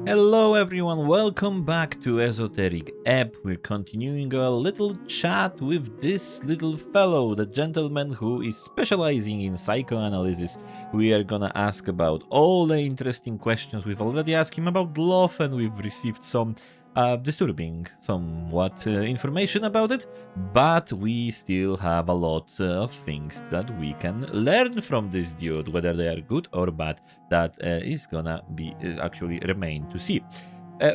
Hello everyone, welcome back to Esoteric Ebb. We're continuing a little chat with this little fellow, the gentleman who is specializing in psychoanalysis. We are gonna ask about all the interesting questions. We've already asked him about love and we've received some disturbing somewhat information about it, but we still have a lot of things that we can learn from this dude, whether they are good or bad. That is gonna be actually remain to see.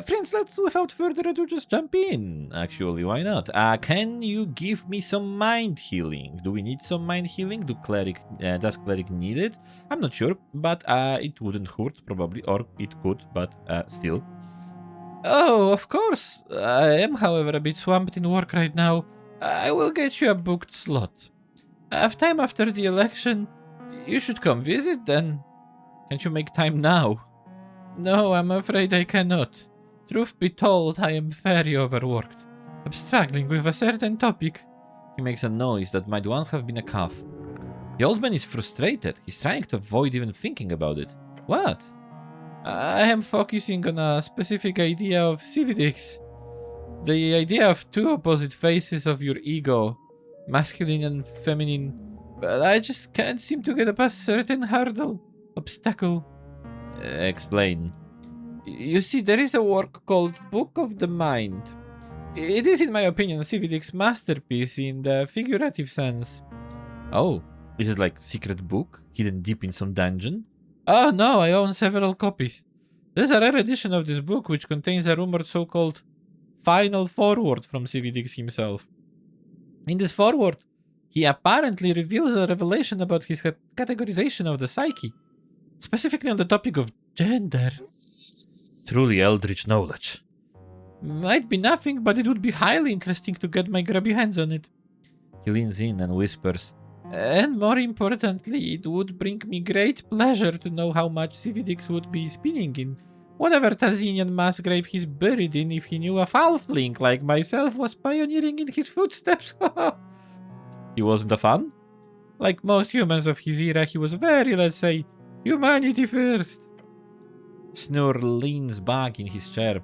Friends, let's without further ado just jump in. Actually, why not? Can you give me some mind healing? Do we need some mind healing? Does Cleric need it? I'm not sure, but it wouldn't hurt probably, or it could, but still. Oh, of course. I am, however, a bit swamped in work right now. I will get you a booked slot. Have time after the election. You should come visit then. Can't you make time now? No, I'm afraid I cannot. Truth be told, I am very overworked. I'm struggling with a certain topic. He makes a noise that might once have been a cough. The old man is frustrated. He's trying to avoid even thinking about it. What? I am focusing on a specific idea of civics. The idea of two opposite faces of your ego, masculine and feminine, but I just can't seem to get past a certain obstacle. Explain. You see, there is a work called Book of the Mind. It is, in my opinion, civics masterpiece in the figurative sense. Oh, is it like secret book, hidden deep in some dungeon? Oh no, I own several copies. There's a rare edition of this book which contains a rumored so-called final foreword from Cividix himself. In this foreword, he apparently reveals a revelation about his categorization of the psyche, specifically on the topic of gender. Truly eldritch knowledge. Might be nothing, but it would be highly interesting to get my grubby hands on it. He leans in and whispers, and more importantly, it would bring me great pleasure to know how much Cividix would be spinning in whatever Tazinian mass grave he's buried in if he knew a HALFLING like myself was pioneering in his footsteps. He wasn't a fan? Like most humans of his era, he was very, let's say, humanity first. Snur leans back in his chair.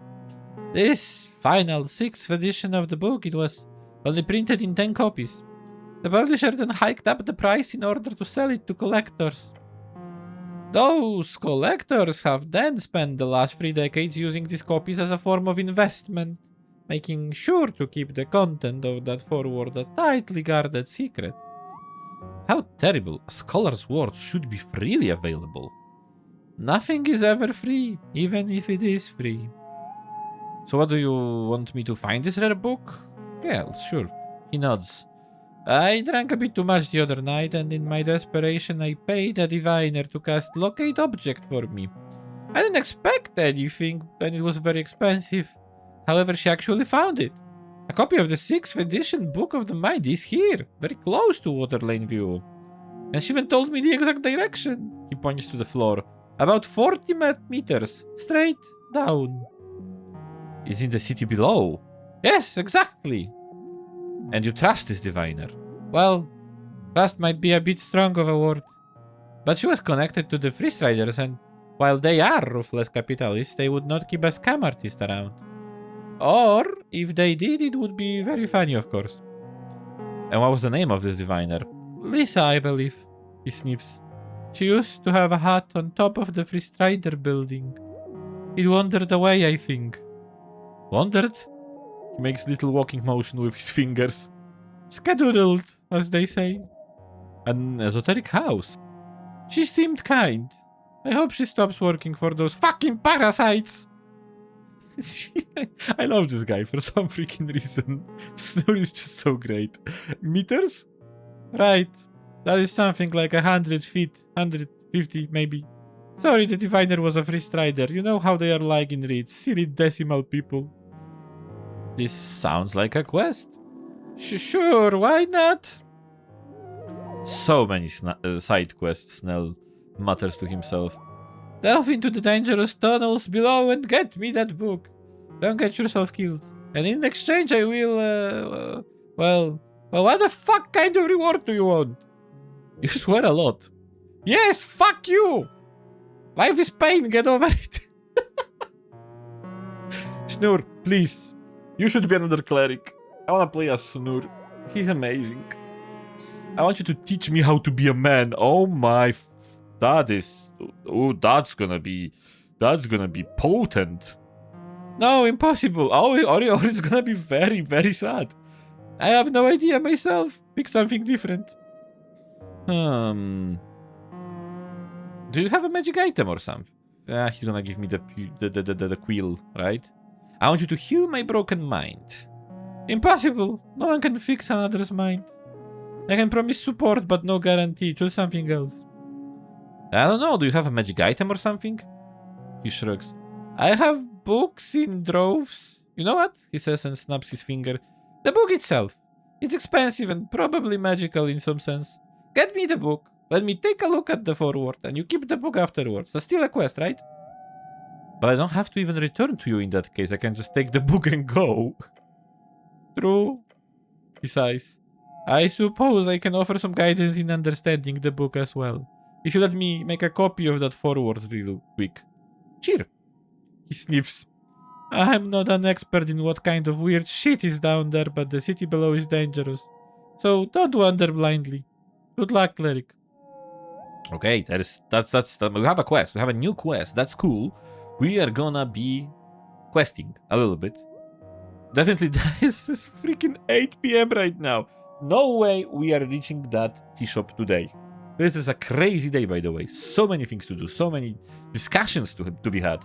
This final 6th edition of the book, it was only printed in 10 copies. The publisher then hiked up the price in order to sell it to collectors. Those collectors have then spent the last 3 decades using these copies as a form of investment, making sure to keep the content of that foreword a tightly guarded secret. How terrible! A scholar's words should be freely available. Nothing is ever free, even if it is free. So what do you want me to find this rare book? Yeah, sure. He nods. I drank a bit too much the other night, and in my desperation I paid a diviner to cast Locate Object for me. I didn't expect anything, and it was very expensive. However, she actually found it. A copy of the 6th edition Book of the Mind is here, very close to Waterlane View. And she even told me the exact direction. He points to the floor. About 40 meters, straight down. Is in the city below? Yes, exactly. And you trust this diviner? Well, trust might be a bit strong of a word. But she was connected to the Freeze Riders, and while they are ruthless capitalists, they would not keep a scam artist around. Or, if they did, it would be very funny, of course. And what was the name of this diviner? Lisa, I believe. He sniffs. She used to have a hut on top of the Freeze Rider building. It wandered away, I think. Wandered? He makes little walking motion with his fingers. Skedoodled, as they say. An esoteric house. She seemed kind. I hope she stops working for those fucking parasites. I love this guy for some freaking reason. Snur is just so great. Meters? Right. That is something like 100 feet. 150 maybe. Sorry, the diviner was a free strider. You know how they are like in reads. Silly decimal people. This sounds like a quest. Sure, why not? So many side quests, Snell mutters to himself. Delve into the dangerous tunnels below and get me that book. Don't get yourself killed. And in exchange I will, well, what the fuck kind of reward do you want? You swear a lot. Yes, fuck you! Life is pain, get over it. Snur, please. You should be another cleric. I wanna play as Snur. He's amazing. I want you to teach me how to be a man. Oh my... That is... Oh, that's gonna be potent. No, impossible. Or it's gonna be very, very sad. I have no idea myself. Pick something different. Do you have a magic item or something? He's gonna give me the quill, right? I want you to heal my broken mind. Impossible. No one can fix another's mind. I can promise support, but no guarantee. Choose something else. I don't know. Do you have a magic item or something? He shrugs. I have books in droves. You know what? He says and snaps his finger. The book itself. It's expensive and probably magical in some sense. Get me the book. Let me take a look at the foreword, and you keep the book afterwards. That's still a quest, right? But I don't have to even return to you in that case. I can just take the book and go. True. He sighs. I suppose I can offer some guidance in understanding the book as well. If you let me make a copy of that foreword real quick. Cheer. He sniffs. I'm not an expert in what kind of weird shit is down there, but the city below is dangerous. So don't wander blindly. Good luck, Cleric. Okay, that's we have a quest. We have a new quest. That's cool. We are gonna be questing a little bit. Definitely, it's freaking 8 p.m. right now. No way we are reaching that tea shop today. This is a crazy day, by the way. So many things to do, so many discussions to be had.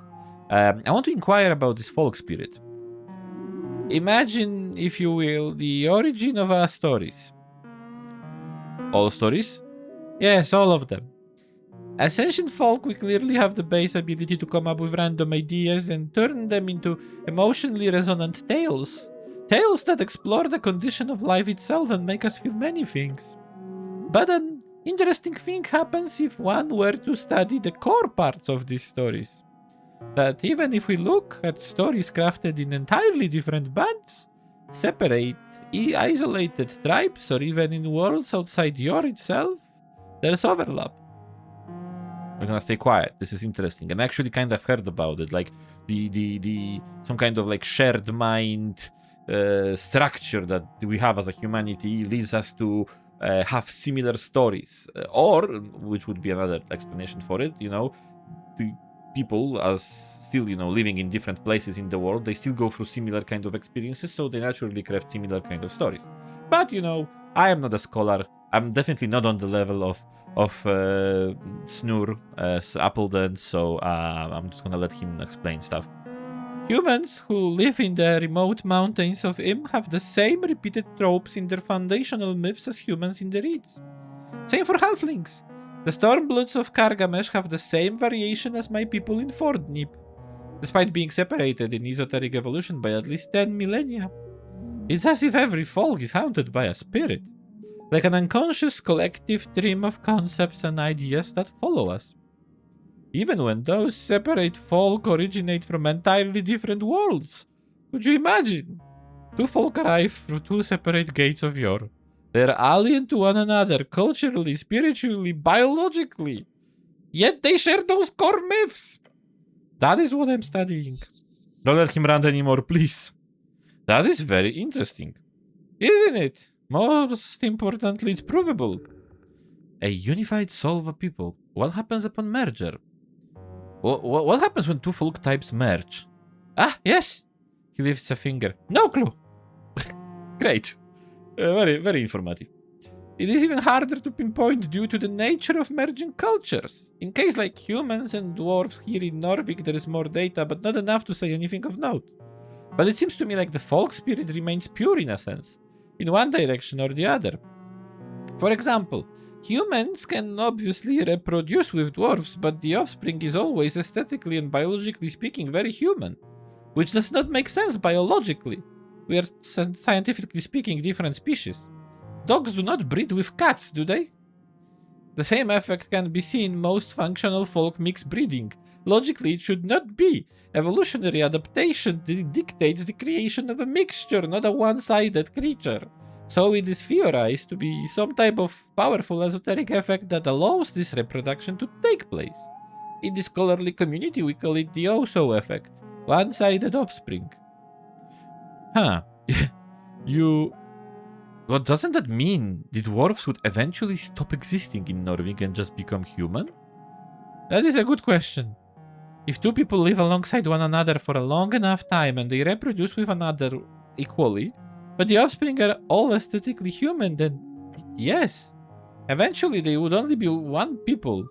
I want to inquire about this folk spirit. Imagine, if you will, the origin of our stories. All stories? Yes, all of them. As ancient folk, we clearly have the base ability to come up with random ideas and turn them into emotionally resonant tales. Tales that explore the condition of life itself and make us feel many things. But an interesting thing happens if one were to study the core parts of these stories. That even if we look at stories crafted in entirely different bands, separate, isolated tribes, or even in worlds outside your itself, there's overlap. We're gonna stay quiet. This is interesting. I'm actually kind of heard about it, like the some kind of like shared mind structure that we have as a humanity leads us to have similar stories, or which would be another explanation for it. You know, the people as still living in different places in the world, they still go through similar kind of experiences, so they naturally craft similar kind of stories. But I am not a scholar. I'm definitely not on the level of Snur, Appledon, so I'm just gonna let him explain stuff. Humans who live in the remote mountains of Im have the same repeated tropes in their foundational myths as humans in the reeds. Same for halflings. The Stormbloods of Kargamesh have the same variation as my people in Fordnip, despite being separated in esoteric evolution by at least 10 millennia. It's as if every folk is haunted by a spirit, like an unconscious collective dream of concepts and ideas that follow us. Even when those separate folk originate from entirely different worlds. Could you imagine? Two folk arrive through two separate gates of yore. They're alien to one another, culturally, spiritually, biologically. Yet they share those core myths. That is what I'm studying. Don't let him rant anymore, please. That is very interesting. Isn't it? Most importantly, it's provable. A unified soul of a people. What happens upon merger? What happens when two folk types merge? Ah, yes. He lifts a finger. No clue. Great. Very, very informative. It is even harder to pinpoint due to the nature of merging cultures. In case like humans and dwarves here in Norvik, there is more data, but not enough to say anything of note. But it seems to me like the folk spirit remains pure in a sense, in one direction or the other. For example, humans can obviously reproduce with dwarves, but the offspring is always aesthetically and biologically speaking very human, which does not make sense biologically. We are scientifically speaking different species. Dogs do not breed with cats, do they? The same effect can be seen in most functional folk mix breeding. Logically, it should not be. Evolutionary adaptation dictates the creation of a mixture, not a one-sided creature. So it is theorized to be some type of powerful esoteric effect that allows this reproduction to take place. In this scholarly community, we call it the Oso effect, one-sided offspring. Huh. What doesn't that mean? The dwarves would eventually stop existing in Norvik and just become human? That is a good question. If two people live alongside one another for a long enough time and they reproduce with another equally, but the offspring are all aesthetically human, then yes. Eventually they would only be one people.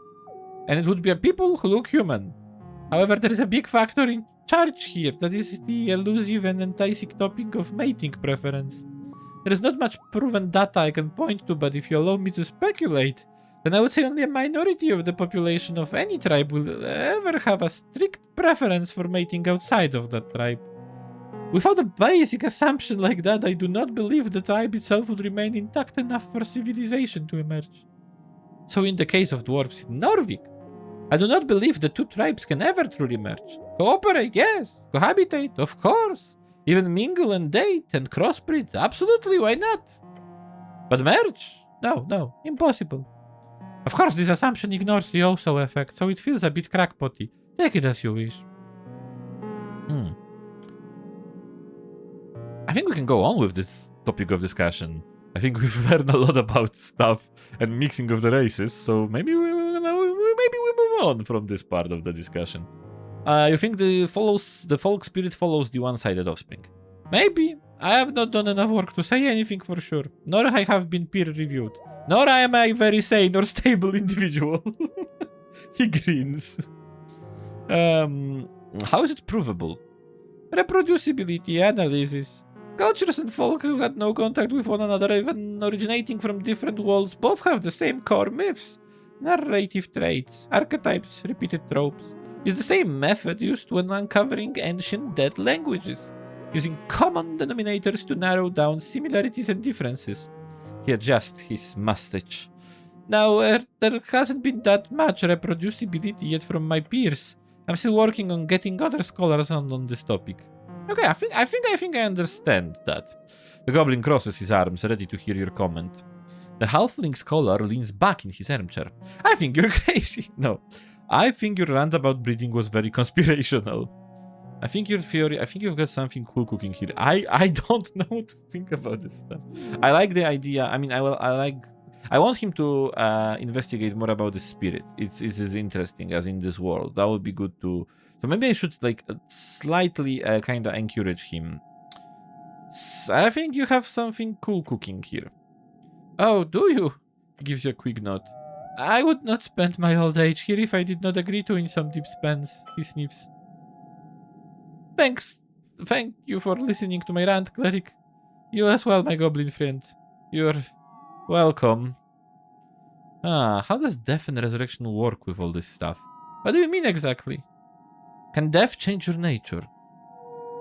And it would be a people who look human. However, there is a big factor in charge here. That is the elusive and enticing topic of mating preference. There is not much proven data I can point to, but if you allow me to speculate, then I would say only a minority of the population of any tribe will ever have a strict preference for mating outside of that tribe. Without a basic assumption like that, I do not believe the tribe itself would remain intact enough for civilization to emerge. So in the case of dwarves in Norvik, I do not believe the two tribes can ever truly merge. Cooperate, yes. Cohabitate, of course. Even mingle and date and crossbreed, absolutely, why not? But merge? No, impossible. Of course, this assumption ignores the also effect, so it feels a bit crackpotty. Take it as you wish. I think we can go on with this topic of discussion. I think we've learned a lot about stuff and mixing of the races, so maybe we move on from this part of the discussion. You think the folk spirit follows the one-sided offspring? Maybe. I have not done enough work to say anything for sure, nor I have been peer-reviewed. Nor am I a very sane or stable individual. He grins. How is it provable? Reproducibility analysis. Cultures and folk who had no contact with one another, even originating from different worlds, both have the same core myths, narrative traits, archetypes, repeated tropes. It's the same method used when uncovering ancient dead languages, using common denominators to narrow down similarities and differences. He adjusts his mustache. Now, there hasn't been that much reproducibility yet from my peers. I'm still working on getting other scholars on this topic. Okay, I think I understand that. The goblin crosses his arms, ready to hear your comment. The halfling scholar leans back in his armchair. I think you're crazy. No, I think your rant about breeding was very conspirational. I think you've got something cool cooking here. I don't know what to think about this stuff. I like the idea. I mean, I want him to investigate more about the spirit. It's as interesting as in this world. That would be good to. So maybe I should like slightly kind of encourage him. I think you have something cool cooking here. Oh, do you? He gives you a quick nod. I would not spend my old age here if I did not agree to in some deep spans. He sniffs. Thanks. Thank you for listening to my rant, Cleric. You as well, my goblin friend. You're welcome. How does death and resurrection work with all this stuff? What do you mean exactly? Can death change your nature?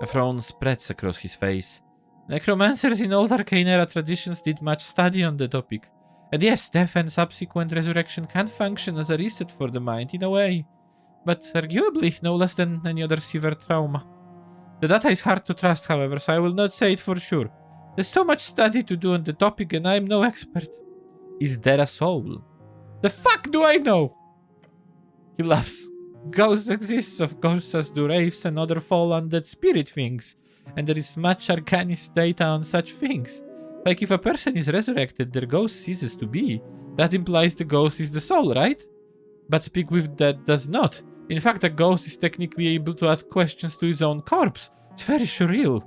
A frown spreads across his face. Necromancers in old arcane era traditions did much study on the topic. And yes, death and subsequent resurrection can function as a reset for the mind in a way. But arguably no less than any other severe trauma. The data is hard to trust, however, so I will not say it for sure. There's so much study to do on the topic and I'm no expert. Is there a soul? The fuck do I know? He laughs. Ghosts exist, of course, as do wraiths and other fall undead spirit things. And there is much arcanist data on such things. Like if a person is resurrected, their ghost ceases to be. That implies the ghost is the soul, right? But Speak With Dead does not. In fact, a ghost is technically able to ask questions to his own corpse. It's very surreal.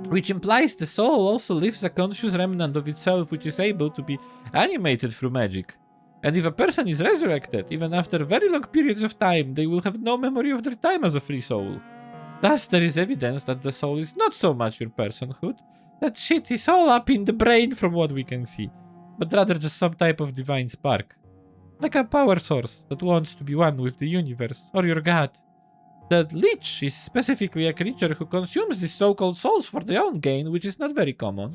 Which implies the soul also lives a conscious remnant of itself which is able to be animated through magic. And if a person is resurrected, even after very long periods of time, they will have no memory of their time as a free soul. Thus, there is evidence that the soul is not so much your personhood. That shit is all up in the brain from what we can see, but rather just some type of divine spark. Like a power source that wants to be one with the universe, or your god. The Lich is specifically a creature who consumes these so-called souls for their own gain, which is not very common.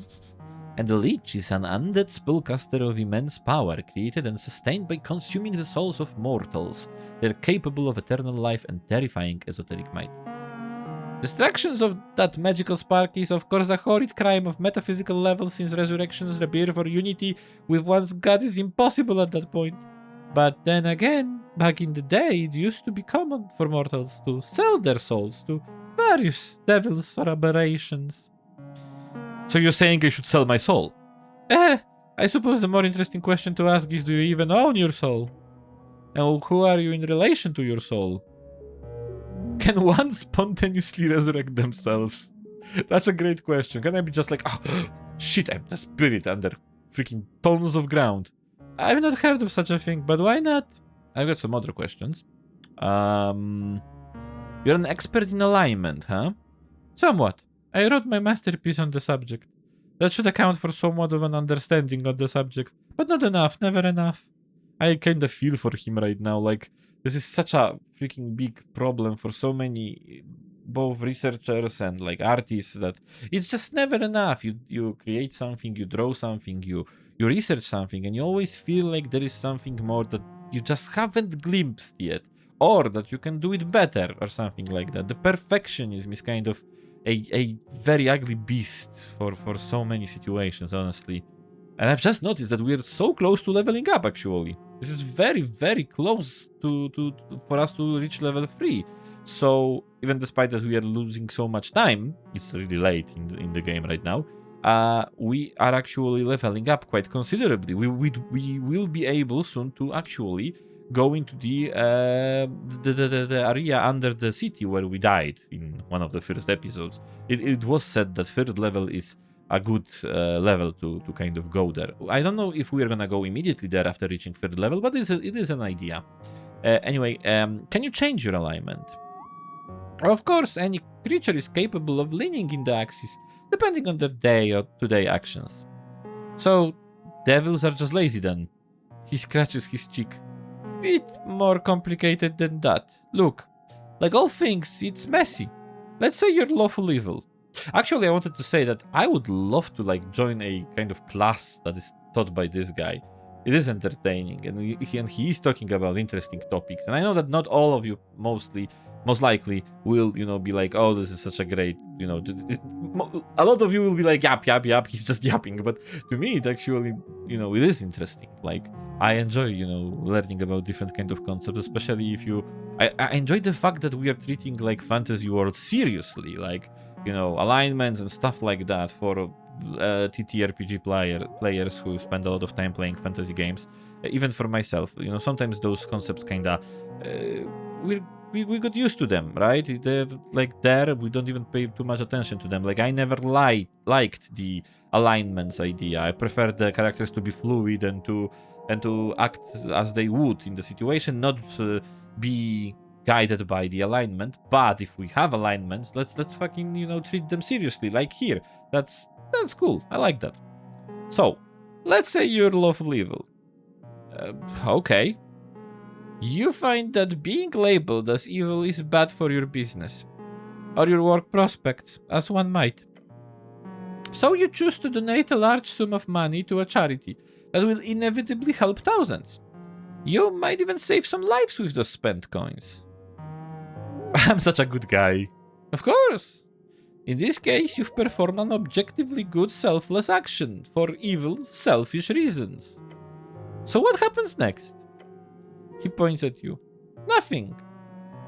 And the Lich is an undead spellcaster of immense power, created and sustained by consuming the souls of mortals. They're capable of eternal life and terrifying esoteric might. Destructions of that magical spark is of course a horrid crime of metaphysical level, since resurrection's rebirth or unity with one's god is impossible at that point. But then again, back in the day, it used to be common for mortals to sell their souls to various devils or aberrations. So you're saying I should sell my soul? I suppose the more interesting question to ask is, do you even own your soul? And who are you in relation to your soul? Can one spontaneously resurrect themselves? That's a great question. Can I be just like, oh, shit, I'm the spirit under freaking tons of ground? I've not heard of such a thing, but why not? I've got some other questions. You're an expert in alignment, huh? Somewhat. I wrote my masterpiece on the subject. That should account for somewhat of an understanding of the subject, but not enough, never enough. I kinda feel for him right now, like, this is such a freaking big problem for so many, both researchers and, like, artists, that it's just never enough. You create something, you draw something, you research something, and you always feel like there is something more that you just haven't glimpsed yet, or that you can do it better, or something like that. The perfectionism is kind of a very ugly beast for so many situations, honestly. And I've just noticed that we're so close to leveling up, actually. This is very, very close for us to reach level 3. So, even despite that we are losing so much time, it's really late in the game right now, we are actually leveling up quite considerably. We will be able soon to actually go into the area under the city where we died in one of the first episodes. It was said that 3rd level is a good level to kind of go there. I don't know if we're gonna go immediately there after reaching 3rd level, but it is an idea. Anyway, can you change your alignment? Of course, any creature is capable of leaning in the axis, depending on their day or today actions. So, devils are just lazy then. He scratches his cheek. Bit more complicated than that. Look, like all things, it's messy. Let's say you're lawful evil. Actually, I wanted to say that I would love to like join a kind of class that is taught by this guy. It is entertaining, and he is talking about interesting topics. And I know that not all of you, most likely, will, be like, oh, this is such a great, a lot of you will be like, yap, he's just yapping. But to me, it actually, it is interesting. Like, I enjoy, learning about different kind of concepts, especially if I enjoy the fact that we are treating, like, fantasy world seriously, like, alignments and stuff like that for TTRPG players who spend a lot of time playing fantasy games. Even for myself, sometimes those concepts kinda, we got used to them, right? They're like there, we don't even pay too much attention to them. Like, I never liked the alignments idea. I prefer the characters to be fluid and to act as they would in the situation, not be guided by the alignment. But if we have alignments, let's fucking treat them seriously, like here. That's cool. I like that. So, let's say you're lawful evil. Okay. You find that being labeled as evil is bad for your business, or your work prospects, as one might. So you choose to donate a large sum of money to a charity that will inevitably help thousands. You might even save some lives with those spent coins. I'm such a good guy. Of course. In this case, you've performed an objectively good selfless action for evil, selfish reasons. So what happens next? He points at you. Nothing.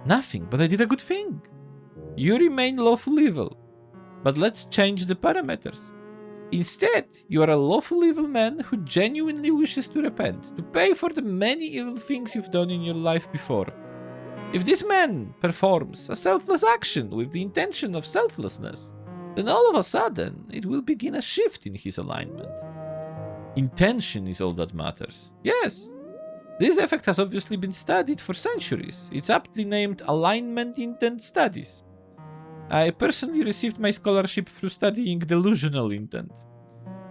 Nothing, but I did a good thing. You remain lawful evil. But let's change the parameters. Instead, you are a lawful evil man who genuinely wishes to repent, to pay for the many evil things you've done in your life before. If this man performs a selfless action with the intention of selflessness, then all of a sudden it will begin a shift in his alignment. Intention is all that matters. Yes. This effect has obviously been studied for centuries. It's aptly named Alignment Intent Studies. I personally received my scholarship through studying delusional intent.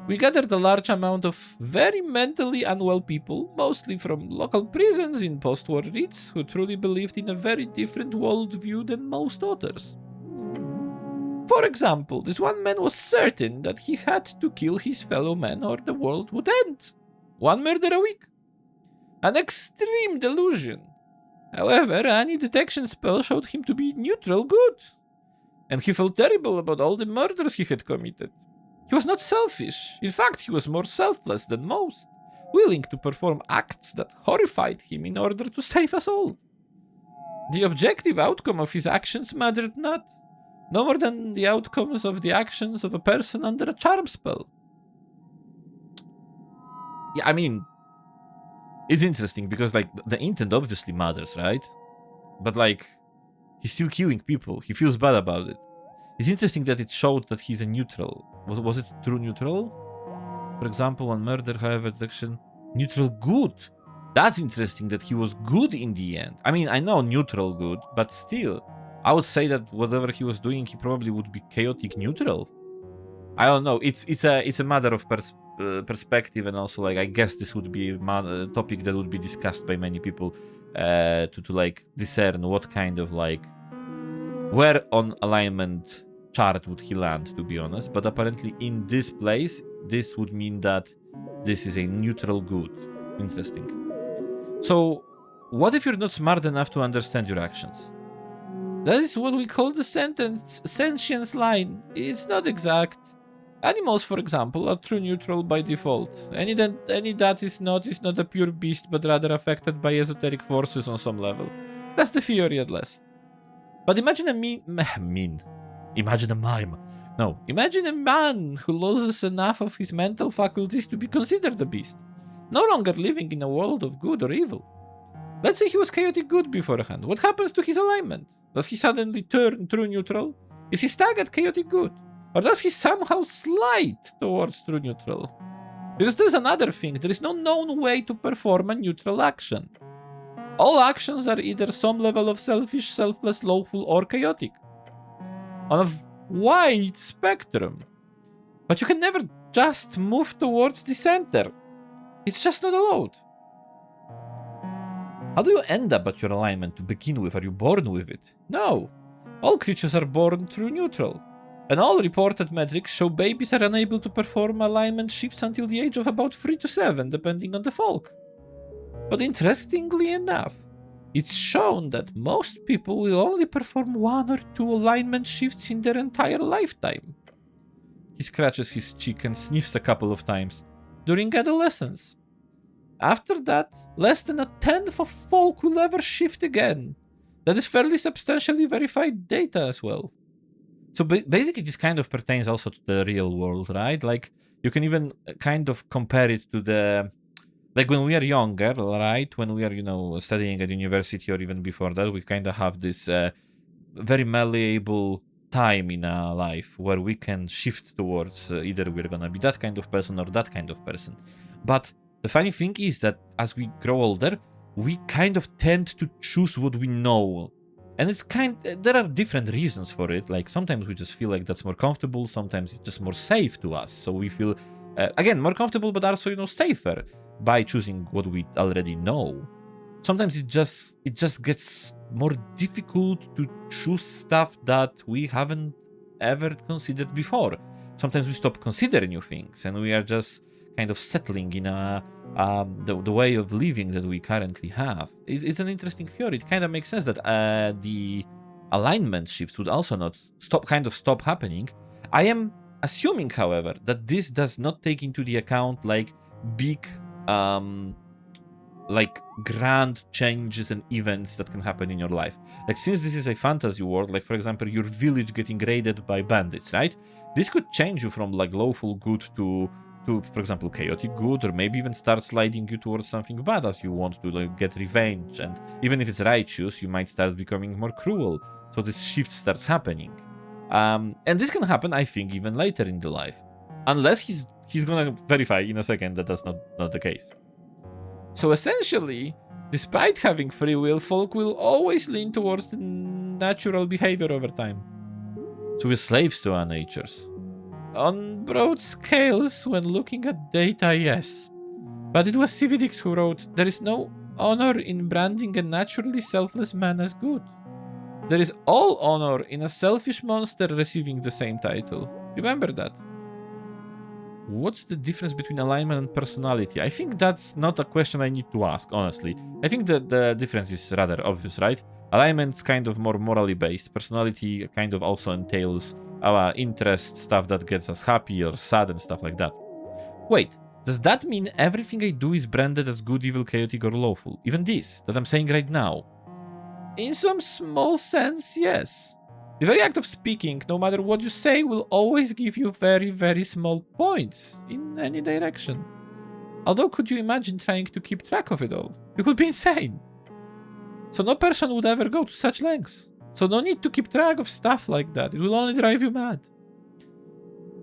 We gathered a large amount of very mentally unwell people, mostly from local prisons in post-war Leeds, who truly believed in a very different worldview than most others. For example, this one man was certain that he had to kill his fellow man or the world would end. One murder a week. An extreme delusion. However, any detection spell showed him to be neutral good. And he felt terrible about all the murders he had committed. He was not selfish. In fact, he was more selfless than most, willing to perform acts that horrified him in order to save us all. The objective outcome of his actions mattered not. No more than the outcomes of the actions of a person under a charm spell. Yeah, I mean, it's interesting because, like, the intent obviously matters, right? But, like, he's still killing people. He feels bad about it. It's interesting that it showed that he's a neutral. Was it true neutral? For example, on murder, however, detection, neutral good. That's interesting that he was good in the end. I mean, I know neutral good, but still, I would say that whatever he was doing, he probably would be chaotic neutral. I don't know. It's a matter of perspective, and also, like, I guess this would be a topic that would be discussed by many people to like discern what kind of, like, where on alignment chart would he land, to be honest. But apparently in this place, this would mean that this is a neutral good. Interesting. So what if you're not smart enough to understand your actions? That is what we call the sentience line. It's not exact. Animals, for example, are true neutral by default. Any that is not a pure beast, but rather affected by esoteric forces on some level. That's the theory at least. But imagine imagine a mime. No, imagine a man who loses enough of his mental faculties to be considered a beast, no longer living in a world of good or evil. Let's say he was chaotic good beforehand. What happens to his alignment? Does he suddenly turn true neutral? Is he staggered chaotic good? Or does he somehow slide towards true neutral? Because there's another thing. There is no known way to perform a neutral action. All actions are either some level of selfish, selfless, lawful, or chaotic. On a wide spectrum. But you can never just move towards the center. It's just not allowed. How do you end up at your alignment to begin with? Are you born with it? No. All creatures are born true neutral. And all reported metrics show babies are unable to perform alignment shifts until the age of about 3 to 7, depending on the folk. But interestingly enough, it's shown that most people will only perform 1 or 2 alignment shifts in their entire lifetime. He scratches his cheek and sniffs a couple of times during adolescence. After that, less than 1/10 of folk will ever shift again. That is fairly substantially verified data as well. So basically this kind of pertains also to the real world, right? Like, you can even kind of compare it to the... Like, when we are younger, right? When we are, you know, studying at university or even before that, we kind of have this very malleable time in our life where we can shift towards either we're gonna be that kind of person or that kind of person. But the funny thing is that as we grow older, we kind of tend to choose what we know. And it's there are different reasons for it. Like, sometimes we just feel like that's more comfortable. Sometimes it's just more safe to us. So we feel, again, more comfortable, but also, you know, safer by choosing what we already know. Sometimes it just gets more difficult to choose stuff that we haven't ever considered before. Sometimes we stop considering new things and we are just kind of settling in the way of living that we currently have. It's an interesting theory. It kind of makes sense that the alignment shifts would also not stop happening. I am assuming, however, that this does not take into the account like big like grand changes and events that can happen in your life. Like, since this is a fantasy world, like, for example, your village getting raided by bandits, right? This could change you from like lawful good to, for example, chaotic good, or maybe even start sliding you towards something bad as you want to, like, get revenge. And even if it's righteous, you might start becoming more cruel. So this shift starts happening. And this can happen, I think, even later in the life. Unless he's gonna verify in a second that that's not the case. So essentially, despite having free will, folk will always lean towards the natural behavior over time. So we're slaves to our natures. On broad scales, when looking at data, yes. But it was Cividix who wrote, "There is no honor in branding a naturally selfless man as good. There is all honor in a selfish monster receiving the same title." Remember that. What's the difference between alignment and personality? I think that's not a question I need to ask, honestly. I think that the difference is rather obvious, right? Alignment's kind of more morally based. Personality kind of also entails our interests, stuff that gets us happy or sad and stuff like that. Wait, does that mean everything I do is branded as good, evil, chaotic, or lawful? Even this, that I'm saying right now? In some small sense, yes. The very act of speaking, no matter what you say, will always give you very, very small points in any direction. Although, could you imagine trying to keep track of it all? It would be insane. So no person would ever go to such lengths. So no need to keep track of stuff like that. It will only drive you mad.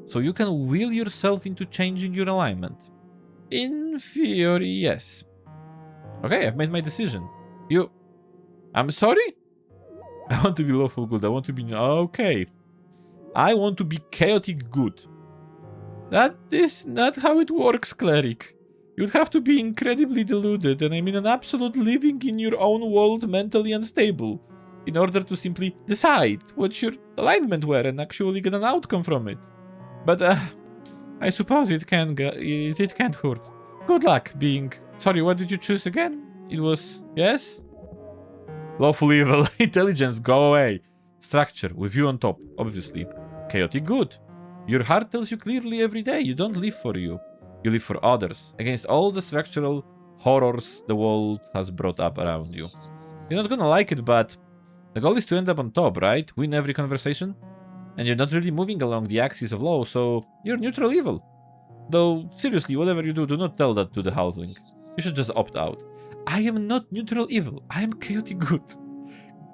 So you can will yourself into changing your alignment. In theory, yes. Okay, I've made my decision. I'm sorry? I want to be lawful good. I want to be... Okay. I want to be chaotic good. That is not how it works, Cleric. You'd have to be incredibly deluded, and I mean an absolute living in your own world mentally unstable, in order to simply decide what your alignment were and actually get an outcome from it. But, I suppose it can't hurt. Good luck being... Sorry, what did you choose again? It was... Yes? Lawful evil. Intelligence, go away. Structure, with you on top, obviously. Chaotic good. Your heart tells you clearly every day you don't live for you. You live for others, against all the structural horrors the world has brought up around you. You're not gonna like it, but the goal is to end up on top, right? Win every conversation? And you're not really moving along the axis of law, so you're neutral evil. Though, seriously, whatever you do, do not tell that to the HALFLING. You should just opt out. I am not neutral evil. I am chaotic good.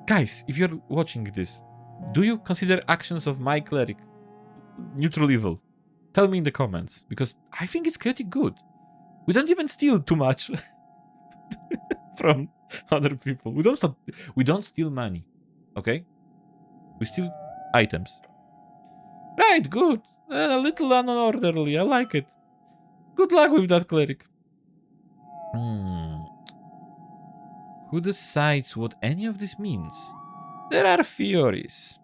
Guys, if you're watching this, do you consider actions of my cleric neutral evil? Tell me in the comments, because I think it's chaotic good. We don't even steal too much from other people. We don't steal money, okay? We steal items. Right, good. A little unorderly. I like it. Good luck with that, cleric. Who decides what any of this means? There are theories.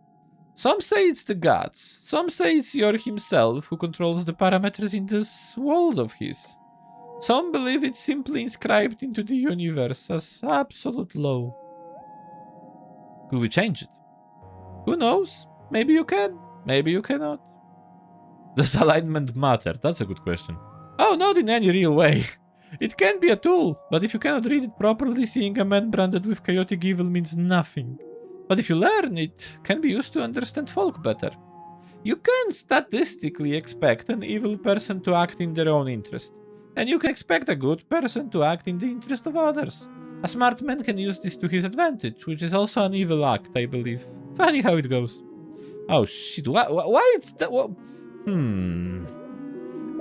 Some say it's the gods. Some say it's Yor himself who controls the parameters in this world of his. Some believe it's simply inscribed into the universe as absolute law. Could we change it? Who knows? Maybe you can. Maybe you cannot. Does alignment matter? That's a good question. Oh, not in any real way. It can be a tool, but if you cannot read it properly, seeing a man branded with chaotic evil means nothing. But if you learn, it can be used to understand folk better. You can statistically expect an evil person to act in their own interest, and you can expect a good person to act in the interest of others. A smart man can use this to his advantage, which is also an evil act, I believe. Funny how it goes. Oh shit, why is that?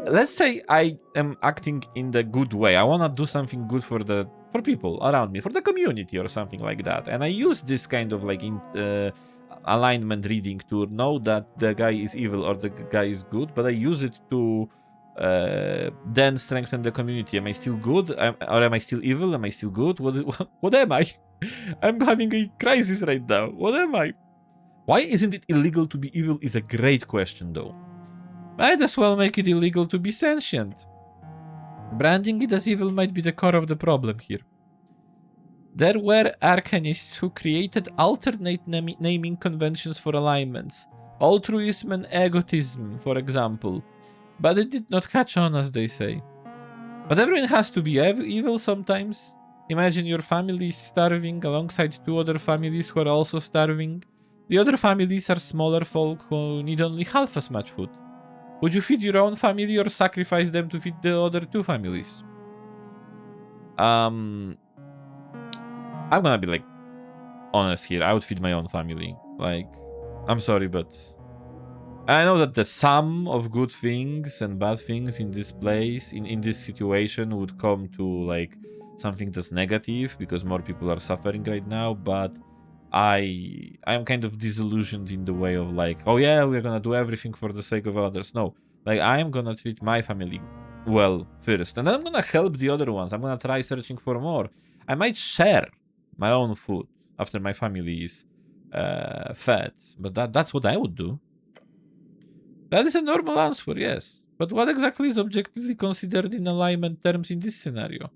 Let's say I am acting in the good way. I want to do something good for people around me, for the community or something like that. And I use this kind of like alignment reading to know that the guy is evil or the guy is good, but I use it to then strengthen the community. Am I still good? Or am I still evil? Am I still good? What am I? I'm having a crisis right now. What am I? Why isn't it illegal to be evil is a great question though. Might as well make it illegal to be sentient. Branding it as evil might be the core of the problem here. There were arcanists who created alternate naming conventions for alignments. Altruism and egotism, for example. But it did not catch on, as they say. But everyone has to be evil sometimes. Imagine your family is starving alongside two other families who are also starving. The other families are smaller folk who need only half as much food. Would you feed your own family or sacrifice them to feed the other two families? I'm gonna be like honest here. I would feed my own family. Like, I'm sorry, but I know that the sum of good things and bad things in this place, in this situation, would come to like something that's negative because more people are suffering right now, but I am kind of disillusioned in the way of like, oh yeah, we're gonna do everything for the sake of others. No, like I am gonna treat my family well first, and then I'm gonna help the other ones. I'm gonna try searching for more. I might share my own food after my family is fed, but that's what I would do. That is a normal answer, yes. But what exactly is objectively considered in alignment terms in this scenario?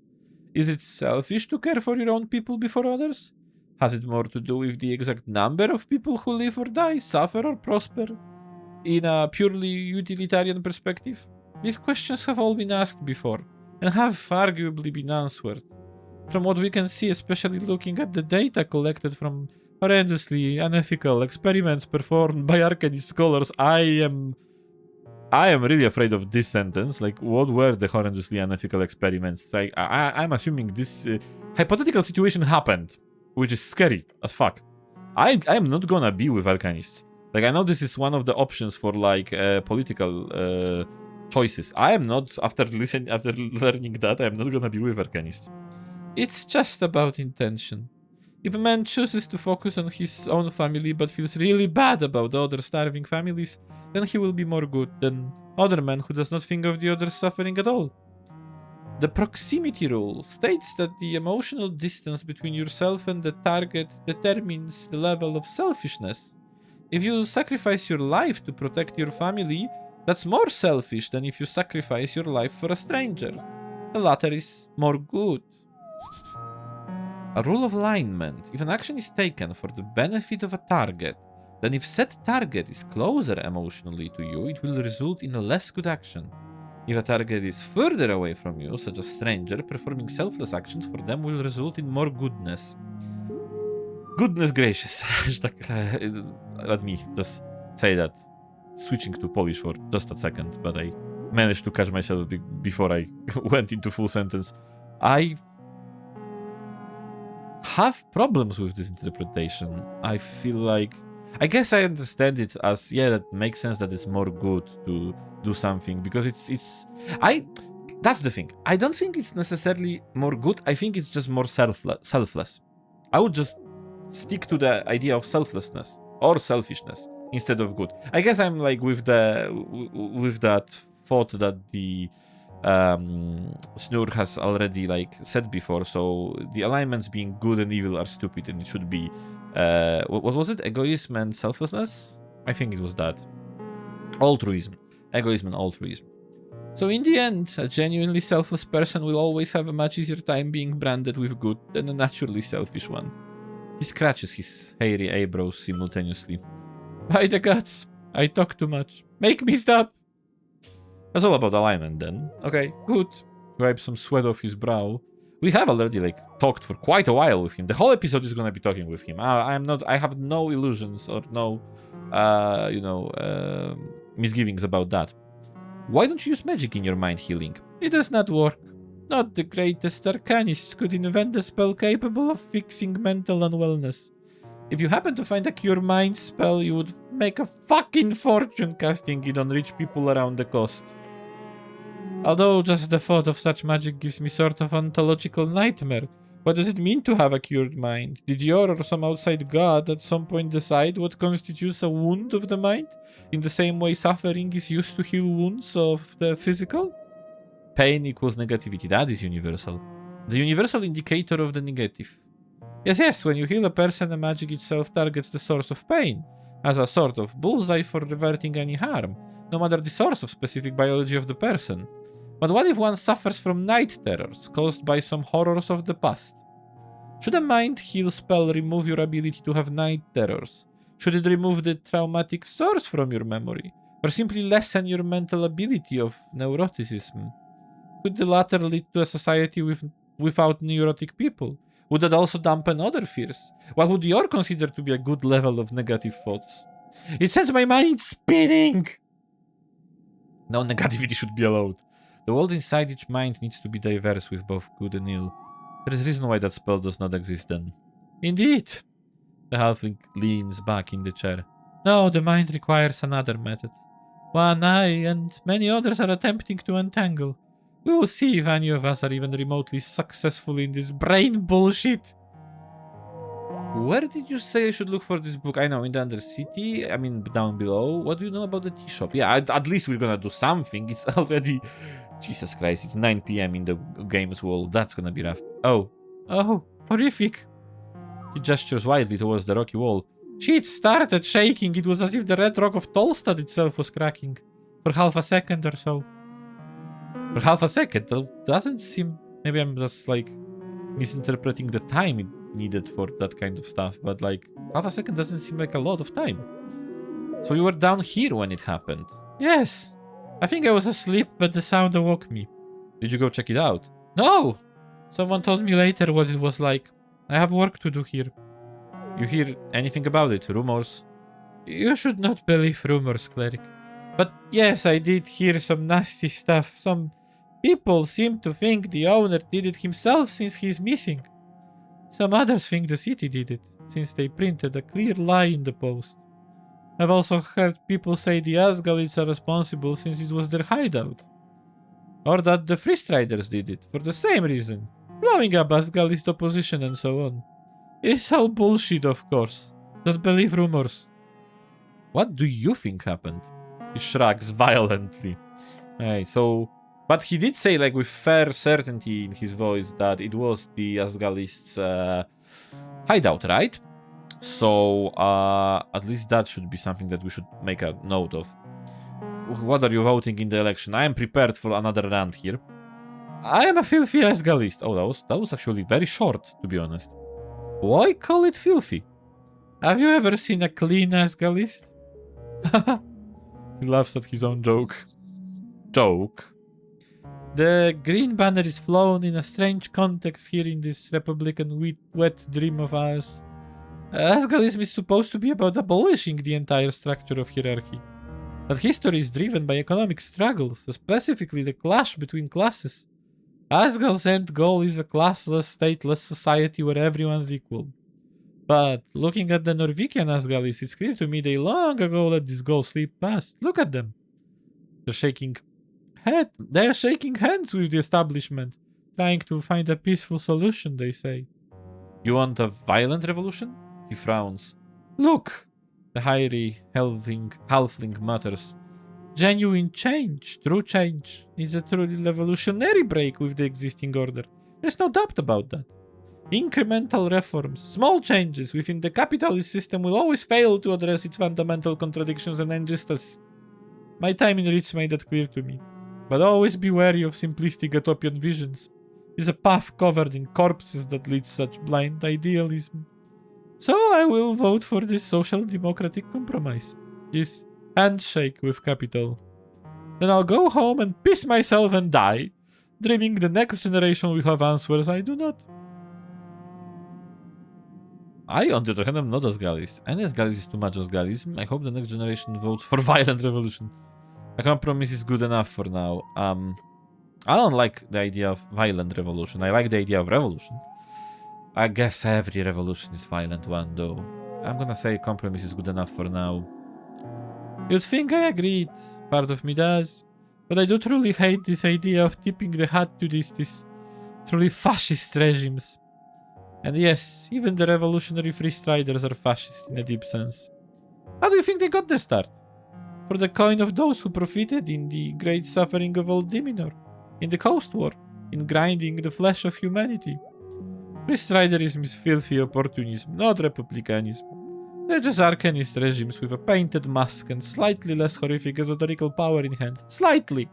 Is it selfish to care for your own people before others? Has it more to do with the exact number of people who live or die, suffer or prosper, in a purely utilitarian perspective? These questions have all been asked before, and have arguably been answered. From what we can see, especially looking at the data collected from horrendously unethical experiments performed by Arcanist scholars. I am really afraid of this sentence. Like, what were the horrendously unethical experiments? Like, I'm assuming this hypothetical situation happened, which is scary as fuck. I am not gonna be with Arcanists. Like, I know this is one of the options for like political choices. I am not, after learning that, I am not gonna be with Arcanists. It's just about intention. If a man chooses to focus on his own family but feels really bad about the other starving families, then he will be more good than other man who does not think of the others suffering at all. The proximity rule states that the emotional distance between yourself and the target determines the level of selfishness. If you sacrifice your life to protect your family, that's more selfish than if you sacrifice your life for a stranger. The latter is more good. A rule of alignment. If an action is taken for the benefit of a target, then if said target is closer emotionally to you, it will result in a less good action. If a target is further away from you, such as a stranger, performing selfless actions for them will result in more goodness. Goodness gracious. Let me just say that. Switching to Polish for just a second, but I managed to catch myself before I went into full sentence. I have problems with this interpretation. I feel like, I guess I understand it as, yeah, that makes sense that it's more good to do something, because that's the thing. I don't think it's necessarily more good. I think it's just more selfless. I would just stick to the idea of selflessness or selfishness instead of good. I guess I'm like with that thought that the Snur has already like said before. So the alignments being good and evil are stupid, and it should be what was it? Egoism and selflessness? I think it was that. Altruism. Egoism and altruism. So in the end, a genuinely selfless person will always have a much easier time being branded with good than a naturally selfish one. He scratches his hairy eyebrows simultaneously. By the gods, I talk too much. Make me stop! That's all about alignment then. Okay, good. Wipe some sweat off his brow. We have already like talked for quite a while with him. The whole episode is gonna be talking with him. I have no illusions or no, misgivings about that. Why don't you use magic in your mind healing? It does not work. Not the greatest arcanists could invent a spell capable of fixing mental unwellness. If you happen to find a cure mind spell, you would make a fucking fortune casting it on rich people around the coast. Although just the thought of such magic gives me sort of ontological nightmare. What does it mean to have a cured mind? Did your or some outside god at some point decide what constitutes a wound of the mind? In the same way suffering is used to heal wounds of the physical? Pain equals negativity. That is universal. The universal indicator of the negative. Yes, when you heal a person, the magic itself targets the source of pain, as a sort of bullseye for reverting any harm, no matter the source of specific biology of the person. But what if one suffers from night terrors caused by some horrors of the past? Should a mind heal spell remove your ability to have night terrors? Should it remove the traumatic source from your memory? Or simply lessen your mental ability of neuroticism? Could the latter lead to a society without neurotic people? Would that also dampen other fears? What would you consider to be a good level of negative thoughts? It sends my mind spinning! No negativity should be allowed. The world inside each mind needs to be diverse with both good and ill. There is a reason why that spell does not exist then. Indeed. The halfling leans back in the chair. No, the mind requires another method. One I and many others are attempting to untangle. We will see if any of us are even remotely successful in this brain bullshit. Where did you say I should look for this book? I know, in the Undercity. I mean, down below. What do you know about the tea shop? Yeah, at least we're gonna do something. It's already... Jesus Christ, it's 9 PM in the games world. That's gonna be rough. Oh, horrific. He gestures wildly towards the rocky wall. Shit started shaking. It was as if the red rock of Tolstad itself was cracking. For half a second or so. For half a second? That doesn't seem... Maybe I'm just, like, misinterpreting the time it needed for that kind of stuff. But, like, half a second doesn't seem like a lot of time. So you were down here when it happened? Yes. I think I was asleep, but the sound awoke me. Did you go check it out? No! Someone told me later what it was like. I have work to do here. You hear anything about it? Rumors? You should not believe rumors, Cleric. But yes, I did hear some nasty stuff. Some people seem to think the owner did it himself since he's missing. Some others think the city did it, since they printed a clear lie in the post. I've also heard people say the Asgalists are responsible since it was their hideout. Or that the Freestriders did it, for the same reason. Blowing up Asgalist opposition and so on. It's all bullshit, of course. Don't believe rumors. What do you think happened? He shrugs violently. Hey, so... But he did say, like, with fair certainty in his voice that it was the Asgalists' hideout, right? So, at least that should be something that we should make a note of. What are you voting in the election? I am prepared for another rant here. I am a filthy Asgalist. Oh, that was actually very short, to be honest. Why call it filthy? Have you ever seen a clean Asgalist? He laughs at his own joke. The green banner is flown in a strange context here in this Republican wet dream of ours. Asgalism is supposed to be about abolishing the entire structure of hierarchy. But history is driven by economic struggles, specifically the clash between classes. Asgal's end goal is a classless, stateless society where everyone's equal. But looking at the Norwegian Asgalis, it's clear to me they long ago let this goal slip past. Look at them. They're shaking hands with the establishment, trying to find a peaceful solution, they say. You want a violent revolution? He frowns. Look, the hairy halfling mutters. Genuine change, true change, is a truly revolutionary break with the existing order. There's no doubt about that. Incremental reforms, small changes within the capitalist system will always fail to address its fundamental contradictions and injustice. My time in Ritz made that clear to me. But always be wary of simplistic utopian visions. It's a path covered in corpses that leads such blind idealism. So I will vote for this social democratic compromise. This handshake with capital. Then I'll go home and piss myself and die, dreaming the next generation will have answers I do not. I, on the other hand, am not Asgalist. And Asgalist is too much Asgalism. I hope the next generation votes for violent revolution. A compromise is good enough for now. I don't like the idea of violent revolution. I like the idea of revolution. I guess every revolution is violent one, though. I'm gonna say compromise is good enough for now. You'd think I agreed. Part of me does. But I do truly hate this idea of tipping the hat to these truly fascist regimes. And yes, even the revolutionary Freestriders are fascist in a deep sense. How do you think they got their start? For the coin of those who profited in the great suffering of Old Diminor, in the Coast War, in grinding the flesh of humanity. Freestriderism is filthy opportunism, not republicanism. They're just arcanist regimes with a painted mask and slightly less horrific esoterical power in hand. Slightly!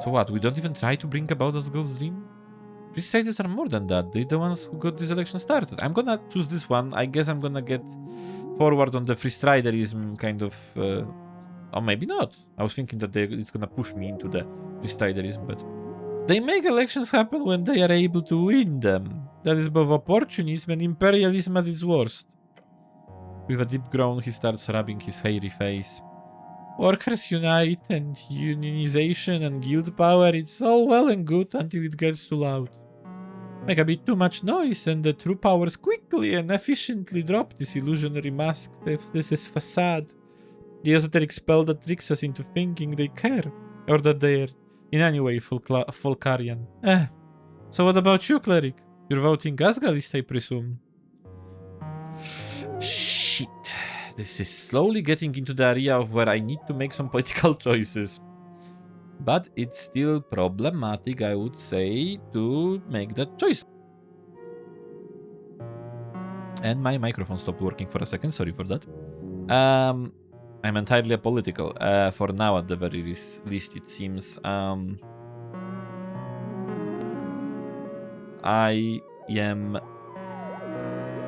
So what, we don't even try to bring about Asgal's dream? Freestriders are more than that. They're the ones who got this election started. I'm gonna choose this one. I guess I'm gonna get forward on the Freestriderism kind of... or maybe not. I was thinking that it's gonna push me into the Freestriderism, but... They make elections happen when they are able to win them. That is both opportunism and imperialism at its worst. With a deep groan, he starts rubbing his hairy face. Workers unite, and unionization and guild power, it's all well and good until it gets too loud. Make a bit too much noise, and the true powers quickly and efficiently drop this illusionary mask. This is facade. The esoteric spell that tricks us into thinking they care, or that they're in any way Folkarian. So what about you, Cleric? You're voting Asgalist, I presume. Shit. This is slowly getting into the area of where I need to make some political choices. But it's still problematic, I would say, to make that choice. And my microphone stopped working for a second, sorry for that. I'm entirely apolitical, for now at the very least it seems. I am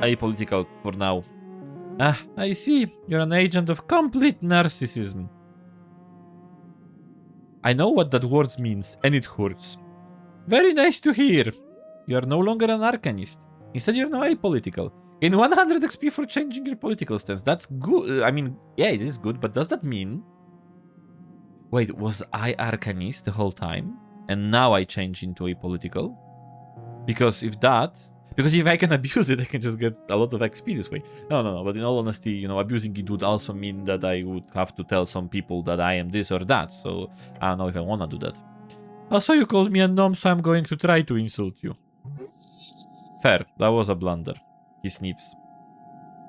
apolitical for now. I see. You're an agent of complete narcissism. I know what that word means, and it hurts. Very nice to hear. You are no longer an Arcanist. Instead, you're now apolitical. Gain 100 XP for changing your political stance. That's good. I mean, yeah, it is good, but does that mean... Wait, was I Arcanist the whole time? And now I change into apolitical? Because if I can abuse it, I can just get a lot of XP this way. No. But in all honesty, you know, abusing it would also mean that I would have to tell some people that I am this or that. So I don't know if I want to do that. Also, you called me a gnome, so I'm going to try to insult you. Fair. That was a blunder. He sniffs.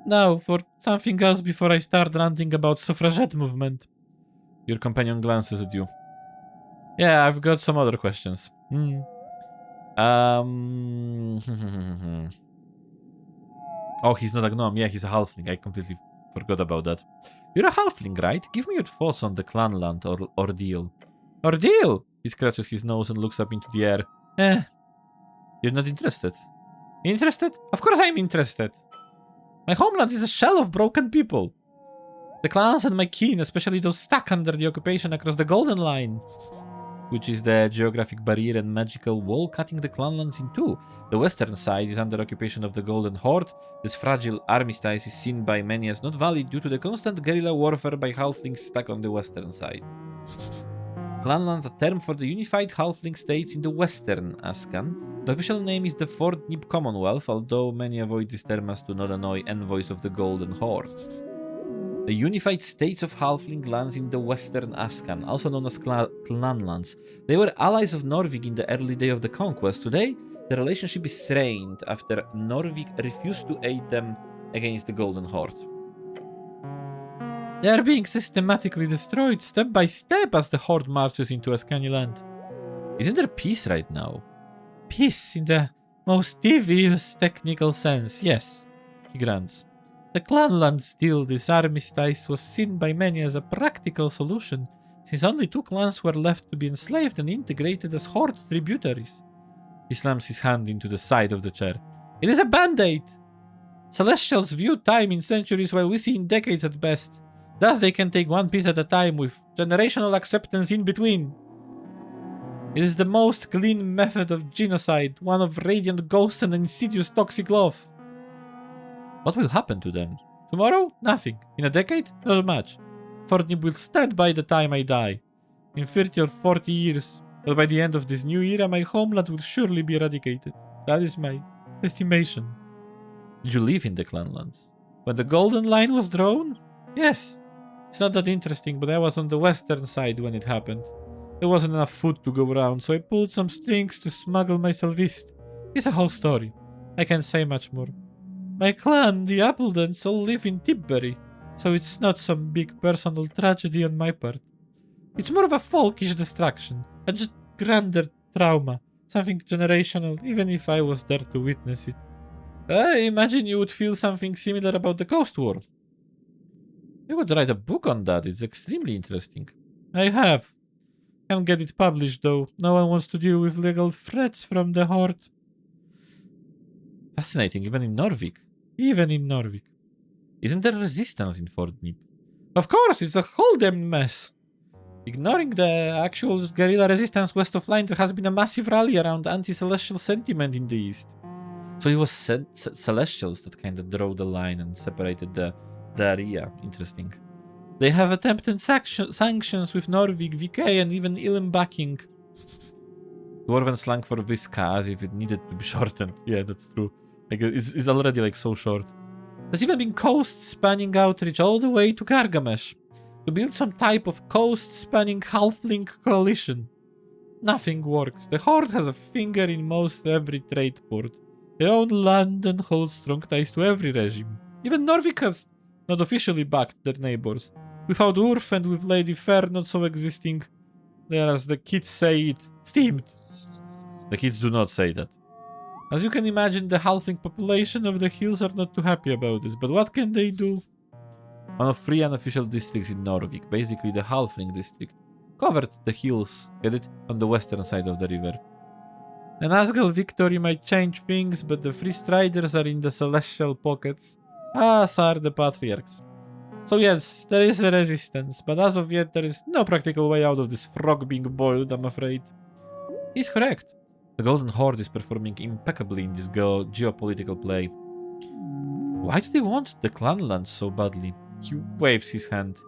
Now, for something else before I start ranting about suffragette movement. Your companion glances at you. Yeah, I've got some other questions. Oh, he's not a gnome. Yeah, he's a halfling. I completely forgot about that. You're a halfling, right? Give me your thoughts on the Clanland ordeal. Ordeal? He scratches his nose and looks up into the air. You're not interested? Interested? Of course I'm interested. My homeland is a shell of broken people. The clans and my kin, especially those stuck under the occupation across the Golden Line, which is the geographic barrier and magical wall cutting the clanlands in two. The western side is under occupation of the Golden Horde. This fragile armistice is seen by many as not valid due to the constant guerrilla warfare by halflings stuck on the western side. Clanlands, a term for the unified halfling states in the western Ascan. The official name is the Fort Nib Commonwealth, although many avoid this term as to not annoy envoys of the Golden Horde. The unified states of halfling lands in the western Ascan, also known as Clanlands. They were allies of Norvig in the early day of the conquest. Today, the relationship is strained after Norvig refused to aid them against the Golden Horde. They are being systematically destroyed step by step as the Horde marches into Ascani land. Isn't there peace right now? Peace in the most devious technical sense, yes, he grunts. The Clanland deal, this armistice, was seen by many as a practical solution, since only 2 clans were left to be enslaved and integrated as Horde tributaries. He slams his hand into the side of the chair. It is a band-aid! Celestials view time in centuries while we see in decades at best. Thus they can take one piece at a time with generational acceptance in between. It is the most clean method of genocide, one of radiant ghosts and insidious toxic love. What will happen to them? Tomorrow? Nothing. In a decade? Not much. Fortnib will stand by the time I die. In 30 or 40 years. But by the end of this new era, my homeland will surely be eradicated. That is my estimation. Did you live in the Clanlands? When the Golden Line was drawn? Yes. It's not that interesting, but I was on the western side when it happened. There wasn't enough food to go around, so I pulled some strings to smuggle myself east. It's a whole story. I can't say much more. My clan, the Appledens, all live in Tipbury, so it's not some big personal tragedy on my part. It's more of a folkish distraction, a grander trauma, something generational, even if I was there to witness it. I imagine you would feel something similar about the Coast War. You could write a book on that, it's extremely interesting. I have. Can't get it published though, no one wants to deal with legal threats from the Horde. Fascinating, even in Norvig. Even in Norvig. Isn't there resistance in Fort Nib? Of course, it's a whole damn mess. Ignoring the actual guerrilla resistance west of line, there has been a massive rally around anti-celestial sentiment in the east. So it was celestials that kind of drew the line and separated the area. Interesting. They have attempted sanctions with Norvig, VK, and even Ilm backing. Dwarven slang for Visca, as if it needed to be shortened. Yeah, that's true. Like, it's already like so short. There's even been coast-spanning outreach all the way to Gargamesh to build some type of coast-spanning halfling coalition. Nothing works. The Horde has a finger in most every trade port. They own land and hold strong ties to every regime. Even Norvig has not officially backed their neighbors. Without Urf and with Lady Fair not so existing, they're, as the kids say it, steamed. The kids do not say that. As you can imagine, the halfling population of the hills are not too happy about this, but what can they do? One of 3 unofficial districts in Norvig, basically the halfling district, covered the hills, get it, on the western side of the river. An Asgal victory might change things, but the Free Striders are in the celestial pockets, as are the Patriarchs. So yes, there is a resistance, but as of yet there is no practical way out of this frog being boiled, I'm afraid. He's correct. The Golden Horde is performing impeccably in this geopolitical play. Why do they want the Clanlands so badly? He waves his hand.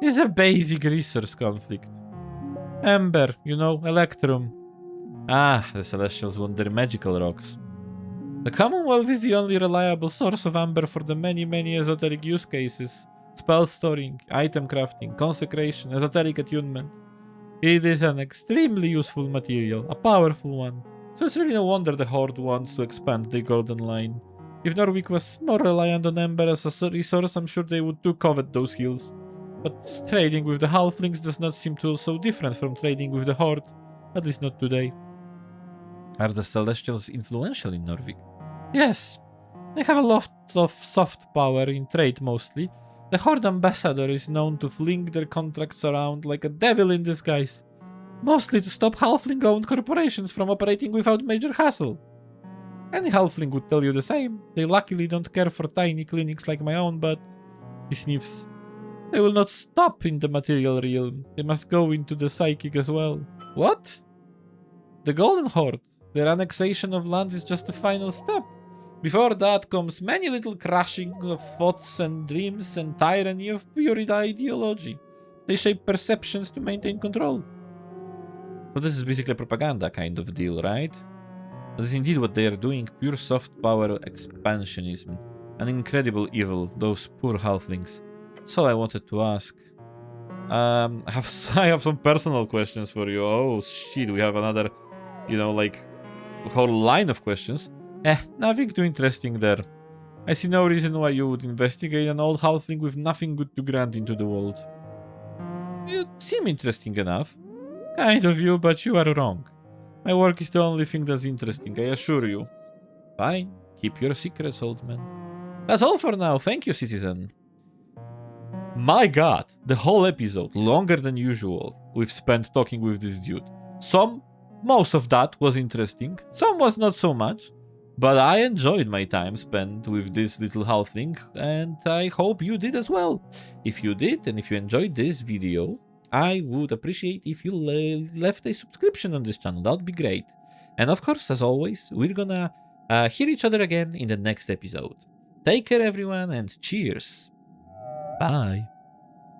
It's a basic resource conflict. Ember, you know, Electrum. Ah, the Celestials want their magical rocks. The Commonwealth is the only reliable source of amber for the many esoteric use cases. Spell storing, item crafting, consecration, esoteric attunement. It is an extremely useful material, a powerful one. So it's really no wonder the Horde wants to expand the Golden Line. If Norvik was more reliant on Ember as a resource, I'm sure they would too covet those hills. But trading with the Halflings does not seem to so different from trading with the Horde, at least not today. Are the Celestials influential in Norvik? Yes. They have a lot of soft power in trade mostly. The Horde ambassador is known to fling their contracts around like a devil in disguise. Mostly to stop Halfling-owned corporations from operating without major hassle. Any Halfling would tell you the same. They luckily don't care for tiny clinics like my own, but... He sniffs. They will not stop in the material realm. They must go into the psychic as well. What? The Golden Horde. Their annexation of land is just the final step. Before that comes many little crashing of thoughts and dreams and tyranny of pure ideology. They shape perceptions to maintain control. So this is basically a propaganda kind of deal, right? This is indeed what they are doing, pure soft power expansionism. An incredible evil, those poor halflings. That's all I wanted to ask. I have some personal questions for you. Oh shit, we have another, you know, like, whole line of questions. Nothing too interesting there. I see no reason why you would investigate an old halfling with nothing good to grant into the world. You seem interesting enough. Kind of you, but you are wrong. My work is the only thing that's interesting, I assure you. Fine, keep your secrets, old man. That's all for now, thank you, citizen. My god, the whole episode, longer than usual, we've spent talking with this dude. Most of that was interesting, some was not so much. But I enjoyed my time spent with this little halfling, and I hope you did as well. If you did, and if you enjoyed this video, I would appreciate if you left a subscription on this channel. That would be great. And of course, as always, we're gonna hear each other again in the next episode. Take care, everyone, and cheers. Bye.